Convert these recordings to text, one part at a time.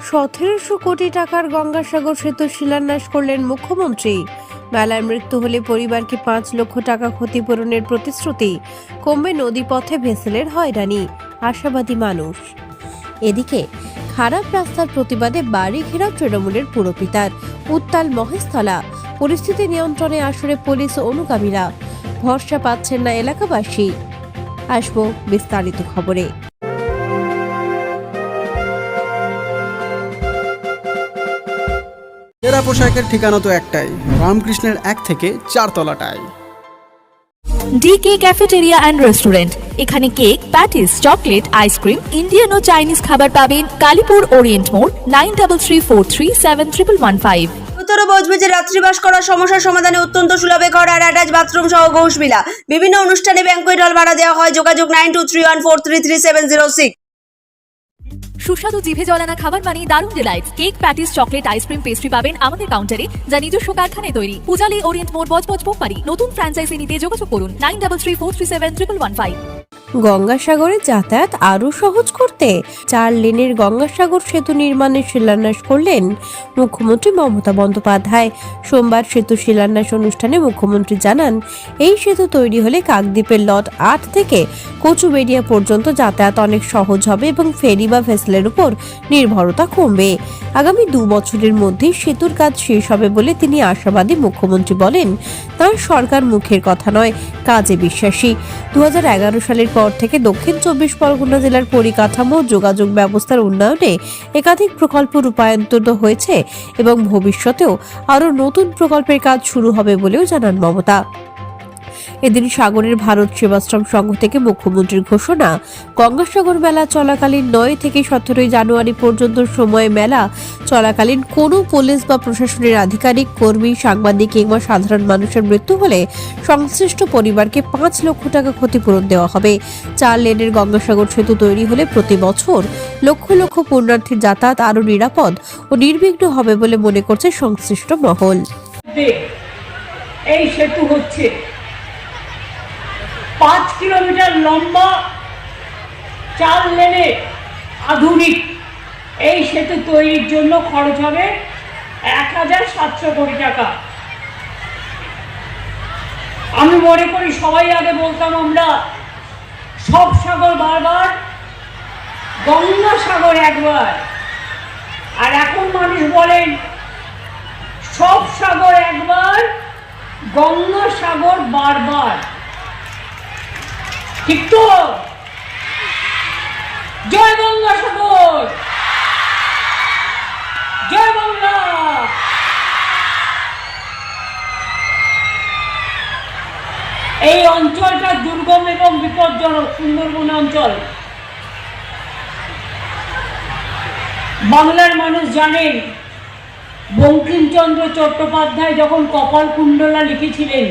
1700 কোটি টাকার গঙ্গাসাগর সেতু শিলান্যাস করলেন মুখ্যমন্ত্রী। মেলায় মৃত্যু হলে পরিবারকে 5 লক্ষ টাকা ক্ষতিপূরণের প্রতিশ্রুতি। কমবে নদীপথে ভেসেলের হয়রানি, আশাবাদী মানুষ। এদিকে খারাপ রাস্তার প্রতিবাদে বাড়ি ঘেরা তৃণমূলের পুরপিতার। উত্তাল মহেশতলা, পরিস্থিতি নিয়ন্ত্রণে আসরে পুলিশ অনুগামীরা। ভরসা পাচ্ছেন না এলাকাবাসী। আসবো বিস্তারিত খবরে। সেরা পোশাকের ঠিকানা তো একটাই, রামকৃষ্ণের 1 থেকে 4 তলাটায়। DK cafeteria and restaurant. এখানে cake, patties, chocolate, ice cream, Indian ও চাইনিজ খাবার পাবেন। কালীপুর ওরিয়েন্ট মোড়, 9334371115। উত্তর ভোজপুরে রাত্রিবাস করার সমস্যার সমাধানে অত্যন্ত সুলভে ঘর আর অ্যাটাচ বাথরুম সহ ঘোষবিলা। বিভিন্ন অনুষ্ঠানে ব্যাংকুয়েট হল ভাড়া দেওয়া হয়। যোগাযোগ 9231433706। সুস্বাদু জিভে জলানা খাবার মানে দারুণ delights. Cake, patties, chocolate, ice cream, pastry পাবেন আমাদের কাউন্টারে, যা নিজস্ব কারখানায় তৈরি। পূজালি ওরিয়েন্ট মোড়, বজবজ, পোকপাড়ি। নতুন ফ্র্যাঞ্চাইজি নিতে যোগাযোগ করুন 9334371115। গঙ্গাসাগরে যাতায়াত আরও সহজ করতে 4 লেনের গঙ্গাসাগর সেতু নির্মাণের শিলান্যাস করলেন মুখ্যমন্ত্রী মমতা বন্দ্যোপাধ্যায়। সোমবার সেতু শিলান্যাস অনুষ্ঠানে মুখ্যমন্ত্রী জানান, এই সেতু তৈরি হলে কাকদ্বীপের লট 8 থেকে কচুবেড়িয়া পর্যন্ত যাতায়াত অনেক সহজ হবে এবং ফেরি বা ভেসেলের উপর নির্ভরতা কমবে। আগামী 2 বছরের মধ্যে সেতুর কাজ শেষ হবে বলে তিনি আশাবাদী। মুখ্যমন্ত্রী বলেন, তার সরকার মুখের কথা নয়, কাজে বিশ্বাসী। 2011 সালের পর থেকে দক্ষিণ 24 পরগনা জেলার পরিকাঠামো যোগাযোগ ব্যবস্থার উন্নয়নে একাধিক প্রকল্প রূপায়িত হয়েছে এবং ভবিষ্যতেও আরও নতুন প্রকল্পের কাজ শুরু হবে বলেও জানান মমতা। এদিন সাগরের ভারত সেবাশ্রম সংঘ থেকে মুখ্যমন্ত্রীর ঘোষণা, গঙ্গাসাগর মেলা চলাকালীন 9 থেকে 17 জানুয়ারি পর্যন্ত সময় মেলা চলাকালীন কোনো পুলিশ বা প্রশাসনের আধিকারিক, কর্মী, সাংবাদিক কিংবা সাধারণ মানুষের মৃত্যু হলে সংশ্লিষ্ট পরিবারকে 5 লক্ষ টাকা ক্ষতিপূরণ দেওয়া হবে। 4 লেনের গঙ্গাসাগর সেতু তৈরি হলে প্রতি বছর লক্ষ লক্ষ পুণ্যার্থীর যাতায়াত আরও নিরাপদ ও নির্বিঘ্ন হবে বলে মনে করছে সংশ্লিষ্ট মহল। এই সেতু হচ্ছে 5 কিলোমিটার লম্বা, 4 লেনে আধুনিক। এই সেতু তৈরির জন্য খরচ হবে 1700 কোটি টাকা। আমি মনে করি সবাই আগে বলতাম আমরা সব সাগর বারবার, গঙ্গাসাগর একবার, আর এখন মানুষ বলেন সব সাগর একবার, গঙ্গাসাগর বারবার। ঠিক তো? জয় গঙ্গাসাগর, জয় বাংলা। এই অঞ্চলটা দুর্গম এবং বিপজ্জনক, সুন্দরবন অঞ্চল। বাংলার মানুষ জানেন, বঙ্কিমচন্দ্র চট্টোপাধ্যায় যখন কপালকুণ্ডলা লিখেছিলেন,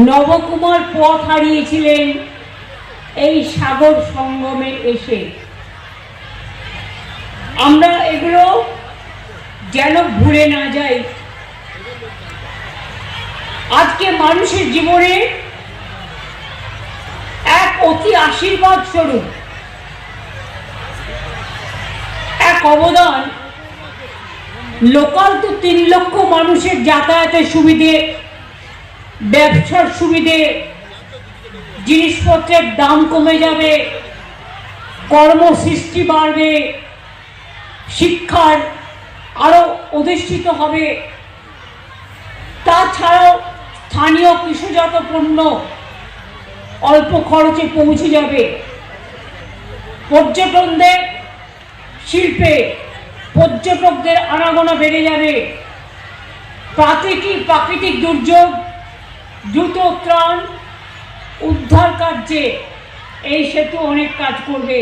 নবকুমার পথ হারিয়েছিলেন এই সাগর সঙ্গমে এসে। আমরা এগুলো যেন ভুলে না যাই। আজকে মানুষের জীবনে এক অতি আশীর্বাদ স্বরূপ এক অবদান। লোকাল তো 3 লক্ষ মানুষের যাতায়াতের সুবিধে, ব্যবসার সুবিধে, জিনিসপত্রের দাম কমে যাবে, কর্মসৃষ্টি বাড়বে, শিক্ষার আরো অধিষ্ঠিত হবে। তাছাড়াও স্থানীয় কৃষিজাত পণ্য অল্প খরচে পৌঁছে যাবে। পর্যটনদের শিল্পে পর্যটকদের আনাগোনা বেড়ে যাবে। প্রাকৃতিক দুর্যোগ, দ্রুত ত্রাণ উদ্ধার কার্যে এই সেতু অনেক কাজ করবে।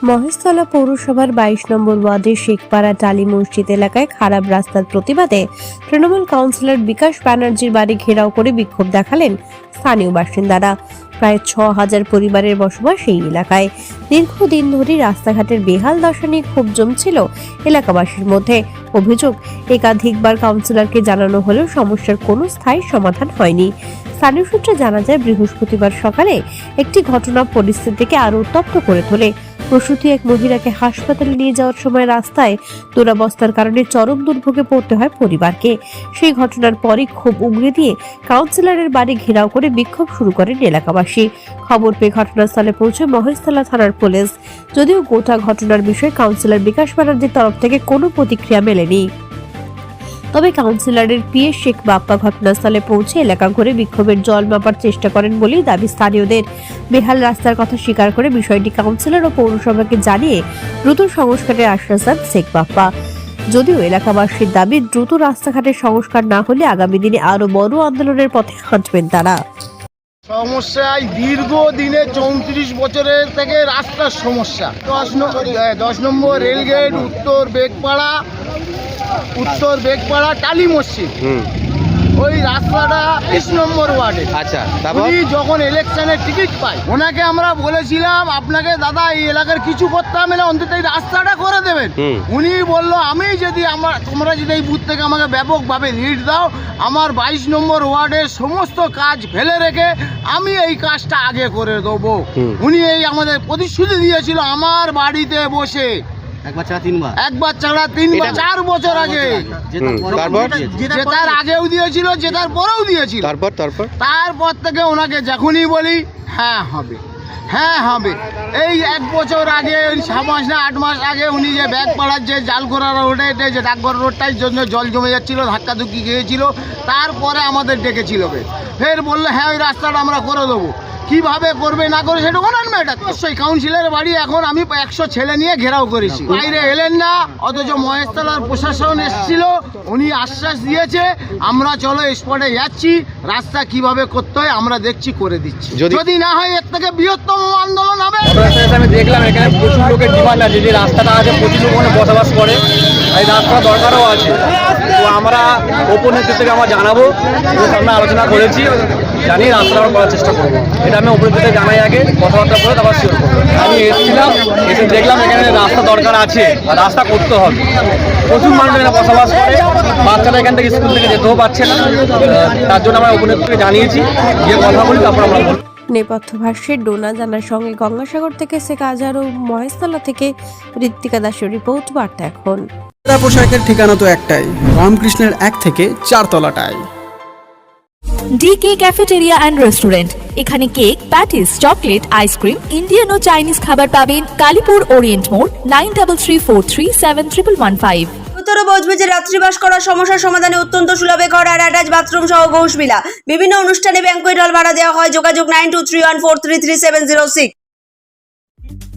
মহেশতলা পৌরসভার 22 নম্বর ওয়ার্ডের শেখপাড়া টালি মসজিদ এলাকায় খারাপ রাস্তার প্রতিবাদে তৃণমূল কাউন্সিলর বিকাশ ব্যানার্জির বাড়ি ঘেরাও করে বিক্ষোভ দেখালেন স্থানীয় বাসিন্দারা। প্রায় 6000 পরিবারের বসবাস এই এলাকায়। দীর্ঘদিন ধরে রাস্তাঘাটের বেহাল দশা নিয়ে ক্ষোভ জমছিল এলাকাবাসীর মধ্যে। অভিযোগ, একাধিকবার কাউন্সিলরকে জানানো হলেও সমস্যার কোনো স্থায়ী সমাধান হয়নি। স্থানীয় সূত্রে জানা যায়, বৃহস্পতিবার সকালে একটি ঘটনা পরিস্থিতিকে আরো উত্তপ্ত করে তোলে। প্রসূতি এক মহিলাকে হাসপাতালে নিয়ে যাওয়ার সময় রাস্তায় দুরবস্থার কারণে চরম দুর্ভোগে পড়তে হয় পরিবারকে। সেই ঘটনার পরই ক্ষোভ উগরে দিয়ে কাউন্সিলরের বাড়ি ঘেরাও করে বিক্ষোভ শুরু করেন এলাকাবাসী। খবর পেয়ে ঘটনাস্থলে পৌঁছে মহেশতলা থানার পুলিশ। যদিও গোটা ঘটনার বিষয়ে কাউন্সিলর বিকাশ ব্যানার্জির তরফ থেকে কোনো প্রতিক্রিয়া মেলেনি, তবে কাউন্সিলরের পিএ শেখ বাপ্পা ঘটনাস্থলে পৌঁছে এলাকা ঘুরে বিক্ষোভের জল মাপার চেষ্টা করেন বলেই দাবি স্থানীয়দের। বেহাল রাস্তার কথা স্বীকার করে বিষয়টি কাউন্সিলর ও পৌরসভাকে জানিয়ে দ্রুত সংস্কারের আশ্বাস দেন শেখ বাপ্পা। যদিও এলাকাবাসীর দাবি দ্রুত রাস্তাঘাটের সংস্কার না হলে আগামী দিনে আরো বড় আন্দোলনের পথে হাঁটবেন তারা। সমস্যায় দীর্ঘ দিনে 34 বছরের থেকে রাস্তার সমস্যা। 10 নম্বর রেলগেট উত্তর বেগপাড়া টালি মসজিদ, ওই রাস্তাটা 20 নম্বর ওয়ার্ডে। আচ্ছা, তারপর উনি যখন ইলেকশনের টিকিট পাই, ওনাকে আমরা বলেছিলাম আপনাকে দাদা এই এলাকার কিছু করতে হবে না, অন্তত এই রাস্তাটা করে দেবেন। উনি বললো আমি যদি তোমরা যদি এই বুথ থেকে আমাকে ব্যাপকভাবে লিড দাও, আমার 22 নম্বর ওয়ার্ডের সমস্ত কাজ ফেলে রেখে আমি এই কাজটা আগে করে দেবো। উনি এই আমাদের প্রতিশ্রুতি দিয়েছিল আমার বাড়িতে বসে, একবার ছাড়া তিনবার 4 বছর আগে। জেতার আগেও দিয়েছিল, জেতার পরেও দিয়েছিল। তারপর থেকে ওনাকে যখনই বলি হ্যাঁ হবে। এই 1 বছর আগে, 6 মাস না 8 মাস আগে উনি যে ব্যাগপাড়ার যে জালগোড়া রোডে যে ডাকঘর রোডটার জন্য জল জমে যাচ্ছিল, ধাক্কাধুক্কি খেয়েছিল, তারপরে আমাদের ডেকেছিল, ফের বললো হ্যাঁ ওই রাস্তাটা আমরা করে দেবো। কিভাবে করবে না করে সেটা ওনার ম্যাটার। অবশ্যই কাউন্সিলের বাড়ি এখন আমি 100 ছেলে নিয়ে ঘেরাও করেছি, বাইরে এলেন না। অথচ মহেশতলার প্রশাসন এসেছিল, উনি আশ্বাস দিয়েছে আমরা চলো স্পটে যাচ্ছি, রাস্তা কিভাবে করতে হয় আমরা দেখছি, করে দিচ্ছি। যদি না হয় এর থেকে বৃহত্তম আন্দোলন হবে। আমি দেখলাম এখানে প্রচুর লোকের ডিমান্ড আছে, যে রাস্তাটা আছে প্রচুর লোক ওখানে বসবাস করে, এই রাস্তাটা দরকারও আছে। তো আমরা ওপর নেতৃত্ব থেকে আমরা জানাবো, আমরা আলোচনা করেছি, জানি রাস্তাটা আমরা করার চেষ্টা করবো। এটা আমি ওপর থেকে জানাই আগে, কথাবার্তা করে তারপর শিওর করবো। আমি এসেছিলাম, এসে দেখলাম এখানে রাস্তা দরকার আছে আর রাস্তা করতে হবে। প্রচুর মানুষ এখানে বসবাস করে, বাচ্চারা এখান থেকে স্কুল থেকে যেতেও পারছে না, তার জন্য আমরা ওপর নেতৃত্বকে জানিয়েছি, গিয়ে কথা বলি তারপর আমরা বলবো। নেপথ্য ভাষ্যে ডোনা জানার সঙ্গে গঙ্গাসাগর থেকে শেখ আজহার ও মহেশতলা থেকে ঋত্বিকা দাসের রিপোর্ট, বার্তা এখন। পোশাকের ঠিকানা তো একটাই, রামকৃষ্ণের 1 থেকে 4 তলাটায়। DK cafeteria and restaurant. এখানে cake, patties, chocolate, ice cream, Indian ও চাইনিজ খাবার পাবেন। কালীপুর ওরিয়েন্ট মোড়, 9334371115। উত্তর বজবজে রাত্রিবাস করার সমস্যার সমাধানে অত্যন্ত সুলভে ঘর আর অ্যাটাচ বাথরুম সহ ঘোষবিলা। বিভিন্ন অনুষ্ঠানে ব্যাংকুয়েট হল ভাড়া দেওয়া হয়। যোগাযোগ 9231433706।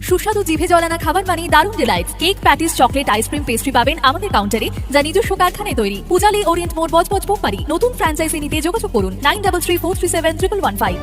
সুস্বাদু জিভে জলানা খাবার মানে দারুণ delights. Cake, patties, chocolate, ice cream, pastry পাবেন আমাদের কাউন্টারে, যা নিজস্ব কারখানায় তৈরি। পূজালী ওরিয়েন্ট মোড়, বজবজ, বোমবাড়ি। নতুন ফ্র্যাঞ্চাইজি নিতে যোগাযোগ করুন 9334371115।